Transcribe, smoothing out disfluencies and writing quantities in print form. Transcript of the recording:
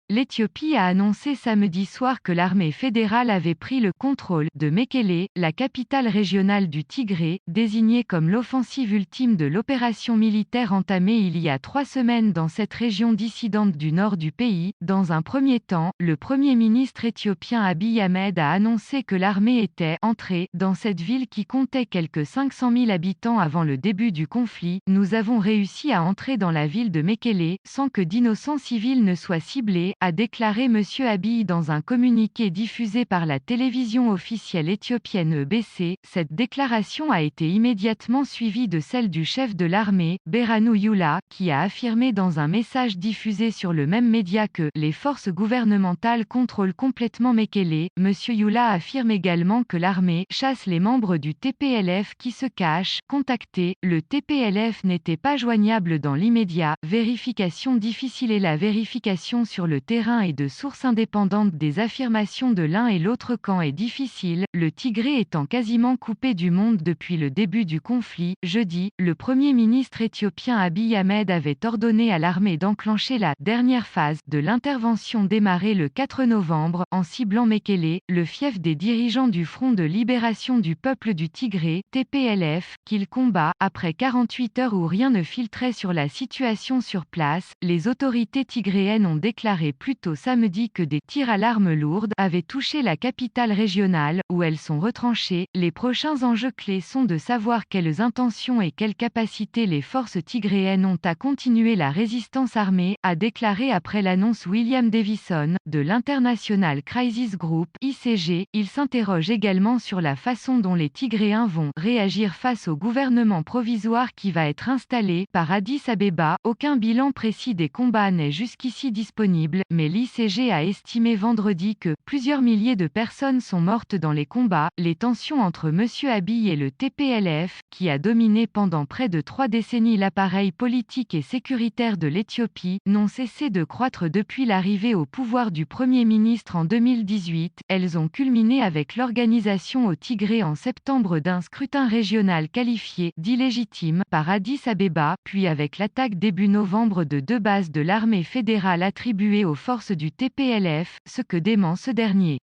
L'Éthiopie a annoncé samedi soir que l'armée fédérale avait pris le contrôle de Mekele, la capitale régionale du Tigré, désignée comme l'offensive ultime de l'opération militaire entamée il y a 3 semaines dans cette région dissidente du nord du pays. Dans un premier temps, le Premier ministre éthiopien Abiy Ahmed a annoncé que l'armée était entrée dans cette ville qui comptait quelques 500 000 habitants avant le début du conflit. Nous avons réussi à entrer dans la ville de Mekele, sans que d'innocents civils ne soient ciblés, a déclaré M. Abiy dans un communiqué diffusé par la télévision officielle éthiopienne EBC. Cette déclaration a été immédiatement suivie de celle du chef de l'armée, Berhanu Yula, qui a affirmé dans un message diffusé sur le même média que les forces gouvernementales contrôlent complètement Mekele. M. Yula affirme également que l'armée chasse les membres du TPLF qui se cachent. Contacté, le TPLF n'était pas joignable dans l'immédiat. Vérification difficile et la vérification sur le terrain et de sources indépendantes des affirmations de l'un et l'autre camp est difficile, le Tigré étant quasiment coupé du monde depuis le début du conflit. Jeudi, le Premier ministre éthiopien Abiy Ahmed avait ordonné à l'armée d'enclencher la dernière phase de l'intervention démarrée le 4 novembre, en ciblant Mekele, le fief des dirigeants du Front de libération du peuple du Tigré, TPLF, qu'il combat. Après 48 heures où rien ne filtrait sur la situation sur place, les autorités tigréennes ont déclaré plus tôt samedi que des tirs à l'arme lourde avaient touché la capitale régionale, où elles sont retranchées. Les prochains enjeux clés sont de savoir quelles intentions et quelles capacités les forces tigréennes ont à continuer la résistance armée, a déclaré après l'annonce William Davison, de l'International Crisis Group, ICG. Il s'interroge également sur la façon dont les Tigréens vont réagir face au gouvernement provisoire qui va être installé par Addis Abeba. Aucun bilan précis des combats n'est jusqu'ici disponible, mais l'ICG a estimé vendredi que plusieurs milliers de personnes sont mortes dans les combats. Les tensions entre M. Abiy et le TPLF, qui a dominé pendant près de 3 décennies l'appareil politique et sécuritaire de l'Éthiopie, n'ont cessé de croître depuis l'arrivée au pouvoir du Premier ministre en 2018. Elles ont culminé avec l'organisation au Tigré en septembre d'un scrutin régional qualifié d'illégitime par Addis Abeba, puis avec l'attaque début novembre de 2 bases de l'armée fédérale attribuées aux forces du TPLF, ce que dément ce dernier.